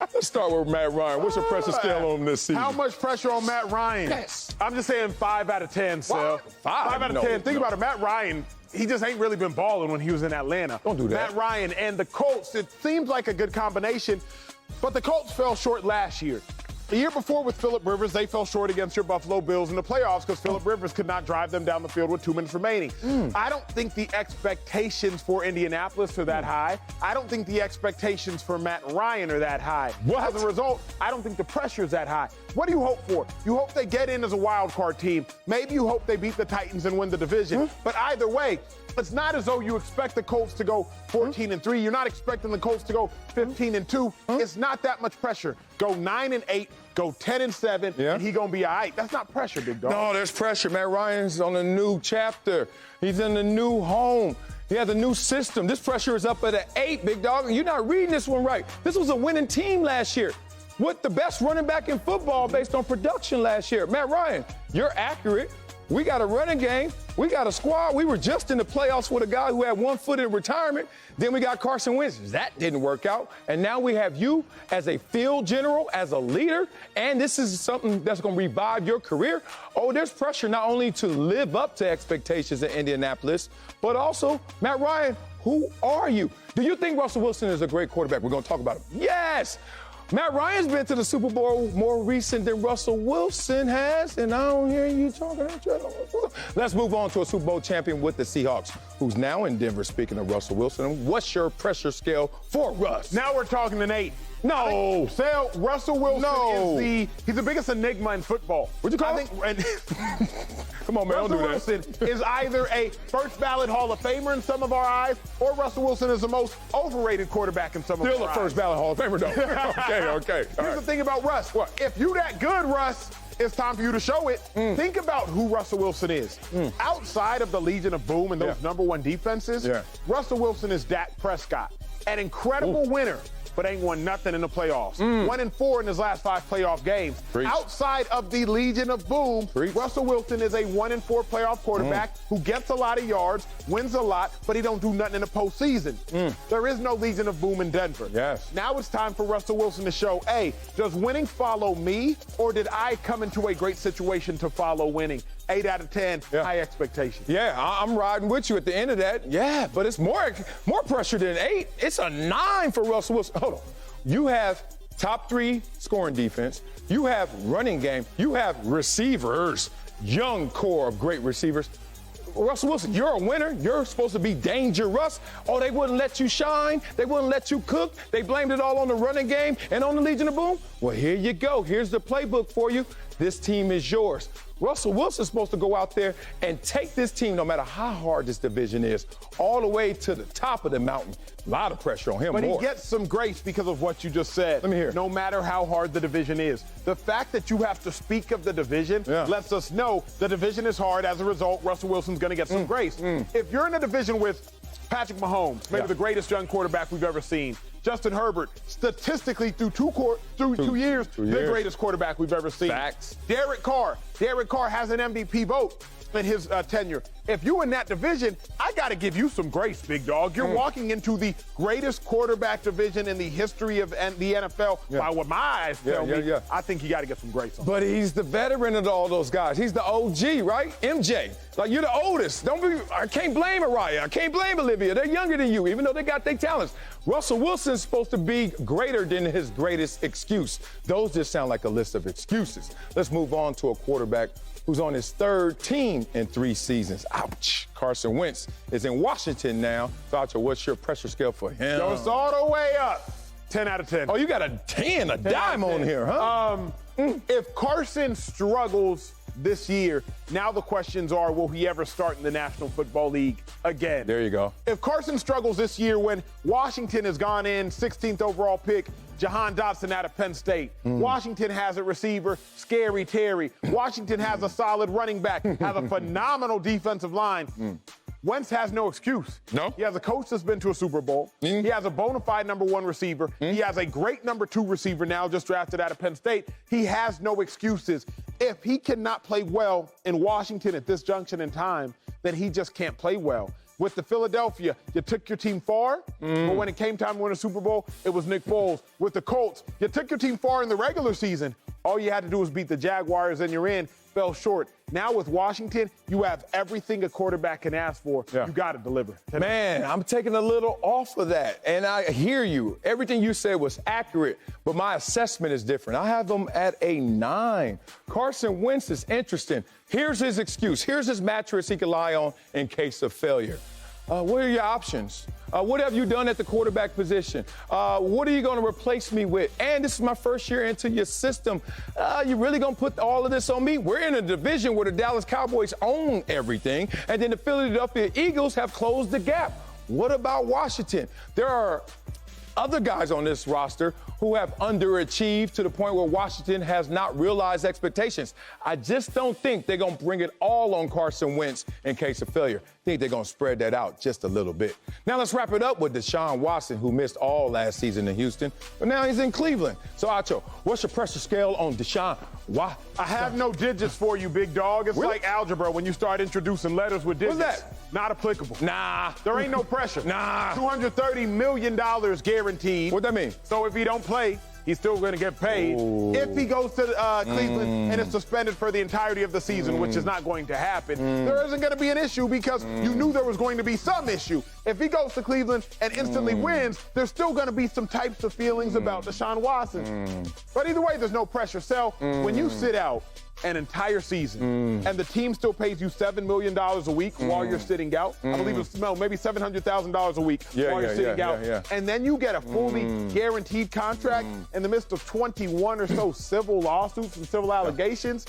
Let's start with Matt Ryan. What's your pressure scale on this season? How much pressure on Matt Ryan? Yes. I'm just saying 5 out of 10, Sal. 5 out of 10. Think about it. Matt Ryan, he just ain't really been balling when he was in Atlanta. Don't do that. Matt Ryan and the Colts, it seems like a good combination, but the Colts fell short last year. The year before with Phillip Rivers, they fell short against your Buffalo Bills in the playoffs because Phillip Rivers could not drive them down the field with 2 minutes remaining. I don't think the expectations for Indianapolis are that high. I don't think the expectations for Matt Ryan are that high. What? As a result, I don't think the pressure is that high. What do you hope for? You hope they get in as a wild card team. Maybe you hope they beat the Titans and win the division. But either way, it's not as though you expect the Colts to go 14-3. You're not expecting the Colts to go 15-2. It's not that much pressure. Go 9-8, go 10-7, and he gonna be all right. That's not pressure, big dog. No, there's pressure. Matt Ryan's on a new chapter. He's in a new home. He has a new system. This pressure is up at an 8, big dog. And you're not reading this one right. This was a winning team last year with the best running back in football based on production last year. Matt Ryan, you're accurate. We got a running game. We got a squad. We were just in the playoffs with a guy who had 1 foot in retirement. Then we got Carson Wentz. That didn't work out. And now we have you as a field general, as a leader. And this is something that's going to revive your career. Oh, there's pressure not only to live up to expectations in Indianapolis, but also, Matt Ryan, who are you? Do you think Russell Wilson is a great quarterback? We're going to talk about him. Yes! Matt Ryan's been to the Super Bowl more recent than Russell Wilson has, and I don't hear you talking. Let's move on to a Super Bowl champion with the Seahawks, who's now in Denver, speaking of Russell Wilson. What's your pressure scale for Russ? Now we're talking an 8. No. Sal, Russell Wilson is he's the biggest enigma in football. What'd you call him? Come on, man, don't do that. Russell Wilson is either a first ballot Hall of Famer in some of our eyes, or Russell Wilson is the most overrated quarterback in some of our eyes. Still a first ballot Hall of Famer, though. Okay. Here's the thing about Russ. What? If you that good, Russ, it's time for you to show it. Think about who Russell Wilson is. Outside of the Legion of Boom and those #1 defenses, Russell Wilson is Dak Prescott, an incredible winner, but ain't won nothing in the playoffs. 1-4 in his last 5 playoff games. Outside of the Legion of Boom, Russell Wilson is a 1-4 playoff quarterback who gets a lot of yards, wins a lot, but he don't do nothing in the postseason. There is no Legion of Boom in Denver. Yes. Now it's time for Russell Wilson to show, hey, does winning follow me, or did I come into a great situation to follow winning? 8 out of 10, high expectations. Yeah, I'm riding with you at the end of that. Yeah, but it's more pressure than 8. It's a 9 for Russell Wilson. Hold on. You have top 3 scoring defense. You have running game. You have receivers, young core of great receivers. Russell Wilson, you're a winner. You're supposed to be dangerous. Oh, they wouldn't let you shine. They wouldn't let you cook. They blamed it all on the running game and on the Legion of Boom. Well, here you go. Here's the playbook for you. This team is yours. Russell Wilson's supposed to go out there and take this team, no matter how hard this division is, all the way to the top of the mountain. A lot of pressure on him. But he gets some grace because of what you just said. Let me hear. No matter how hard the division is. The fact that you have to speak of the division lets us know the division is hard. As a result, Russell Wilson's going to get some grace. If you're in a division with Patrick Mahomes, maybe the greatest young quarterback we've ever seen, Justin Herbert, statistically through 2 years, the greatest quarterback we've ever seen. Facts. Derek Carr has an MVP vote in his tenure. If you're in that division, I got to give you some grace, big dog. You're walking into the greatest quarterback division in the history of the NFL. By what my eyes tell me, I think you got to get some grace on. But he's the veteran of all those guys. He's the OG, right? MJ. Like, you're the oldest. I can't blame Mariah. I can't blame Olivia. They're younger than you, even though they got their talents. Russell Wilson's supposed to be greater than his greatest excuse. Those just sound like a list of excuses. Let's move on to a quarterback who's on his 3rd team in 3 seasons. Ouch. Carson Wentz is in Washington now. So, Acho, what's your pressure scale for him? Yo, it's all the way up. 10 out of 10. Oh, you got a 10, a dime on here, huh? If Carson struggles this year, now the questions are, will he ever start in the National Football League again? There you go. If Carson struggles this year when Washington has gone in, 16th overall pick, Jahan Dotson out of Penn State. Washington has a receiver, Scary Terry. Washington has a solid running back, has a phenomenal defensive line. Wentz has no excuse. No. He has a coach that's been to a Super Bowl. He has a bona fide #1 receiver. He has a great #2 receiver now, just drafted out of Penn State. He has no excuses. If he cannot play well in Washington at this junction in time, then he just can't play well. With the Philadelphia, you took your team far, but when it came time to win a Super Bowl, it was Nick Foles. With the Colts, you took your team far in the regular season. All you had to do was beat the Jaguars and you're in. Fell short. Now with Washington, you have everything a quarterback can ask for. Yeah. You got to deliver. Man, I'm taking a little off of that, and I hear you. Everything you said was accurate, but my assessment is different. I have them at a 9. Carson Wentz is interesting. Here's his excuse. Here's his mattress he can lie on in case of failure. What are your options? What have you done at the quarterback position? What are you going to replace me with? And this is my first year into your system. You really going to put all of this on me? We're in a division where the Dallas Cowboys own everything, and then the Philadelphia Eagles have closed the gap. What about Washington? There are other guys on this roster who have underachieved to the point where Washington has not realized expectations. I just don't think they're going to bring it all on Carson Wentz in case of failure. I think they're going to spread that out just a little bit. Now let's wrap it up with Deshaun Watson, who missed all last season in Houston, but now he's in Cleveland. So, Acho, what's your pressure scale on Deshaun? Why? I have no digits for you, big dog. It's really? like algebra when you start introducing letters with digits. What's that? Not applicable. Nah. There ain't no pressure. Nah. $230 million guaranteed. What that mean? So if he don't play, he's still going to get paid. Ooh. If he goes to Cleveland and is suspended for the entirety of the season, which is not going to happen, there isn't going to be an issue because you knew there was going to be some issue. If he goes to Cleveland and instantly wins, there's still going to be some types of feelings about Deshaun Watson. But either way, there's no pressure. So when you sit out an entire season and the team still pays you $7 million a week while you're sitting out, I believe it's maybe $700,000 a week while you're sitting out, and then you get a fully guaranteed contract in the midst of 21 or so civil lawsuits and civil allegations.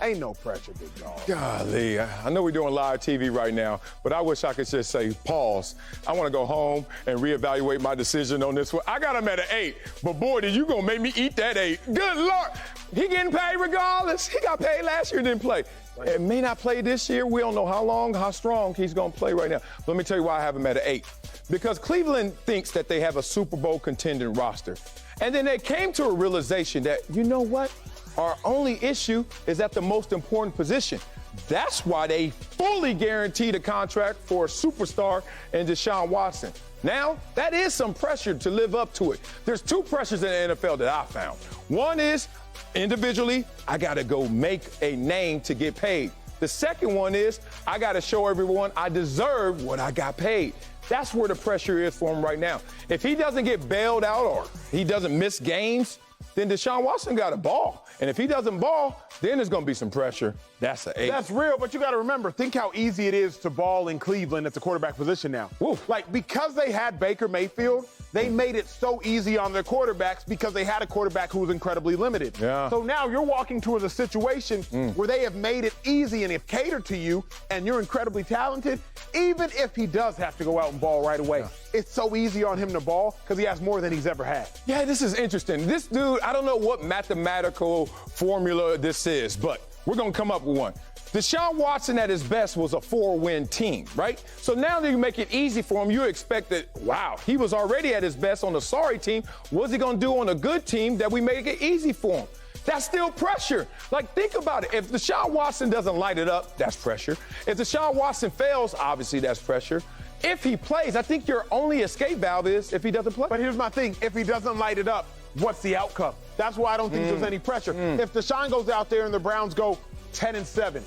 Ain't no pressure, big dog. Golly, I know we're doing live TV right now, but I wish I could just say, pause. I want to go home and reevaluate my decision on this one. I got him at an 8, but boy, did you gonna make me eat that 8. Good Lord. He getting paid regardless. He got paid last year, didn't play. It may not play this year. We don't know how long, how strong he's gonna play right now. Let me tell you why I have him at an 8. Because Cleveland thinks that they have a Super Bowl contending roster. And then they came to a realization that, you know what? Our only issue is at the most important position. That's why they fully guaranteed a contract for a superstar in Deshaun Watson. Now, that is some pressure to live up to it. There's 2 pressures in the NFL that I found. One is, individually, I got to go make a name to get paid. The second one is, I got to show everyone I deserve what I got paid. That's where the pressure is for him right now. If he doesn't get bailed out or he doesn't miss games, then Deshaun Watson got a ball. And if he doesn't ball, then there's going to be some pressure. That's an 8. That's real, but you got to remember, think how easy it is to ball in Cleveland at the quarterback position now. Oof. Like, because they had Baker Mayfield, they made it so easy on their quarterbacks because they had a quarterback who was incredibly limited. Yeah. So now you're walking towards a situation where they have made it easy and have catered to you, and you're incredibly talented. Even if he does have to go out and ball right away, it's so easy on him to ball because he has more than he's ever had. Yeah, this is interesting. This dude, I don't know what mathematical formula this is, but we're going to come up with one. Deshaun Watson at his best was a 4-win team, right? So now that you make it easy for him, you expect that, wow, he was already at his best on a sorry team. What's he going to do on a good team that we make it easy for him? That's still pressure. Like, think about it. If Deshaun Watson doesn't light it up, that's pressure. If Deshaun Watson fails, obviously that's pressure. If he plays, I think your only escape valve is if he doesn't play. But here's my thing. If he doesn't light it up, what's the outcome? That's why I don't think there's any pressure. If Deshaun goes out there and the Browns go 10-7,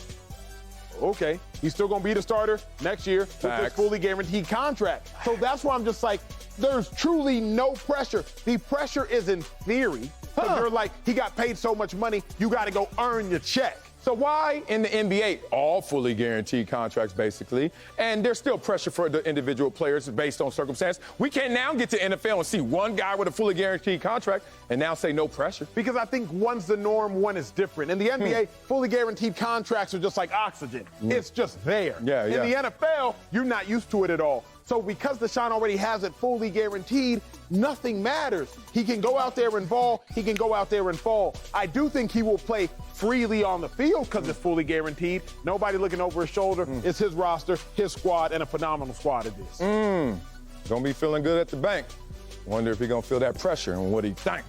okay, he's still going to be the starter next year with this fully guaranteed contract. So that's why I'm just like, there's truly no pressure. The pressure is in theory. Because you're like, he got paid so much money, you got to go earn your check. So why in the NBA, all fully guaranteed contracts basically, and there's still pressure for the individual players based on circumstance? We can now get to NFL and see one guy with a fully guaranteed contract and now say no pressure. Because I think one's the norm, one is different. In the NBA, fully guaranteed contracts are just like oxygen. It's just there. In the NFL, you're not used to it at all. So because Deshaun already has it fully guaranteed, nothing matters. He can go out there and ball. He can go out there and fall. I do think he will play freely on the field because it's fully guaranteed. Nobody looking over his shoulder. It's his roster, his squad, and a phenomenal squad it is. Gonna be feeling good at the bank. Wonder if he's gonna feel that pressure and what he think.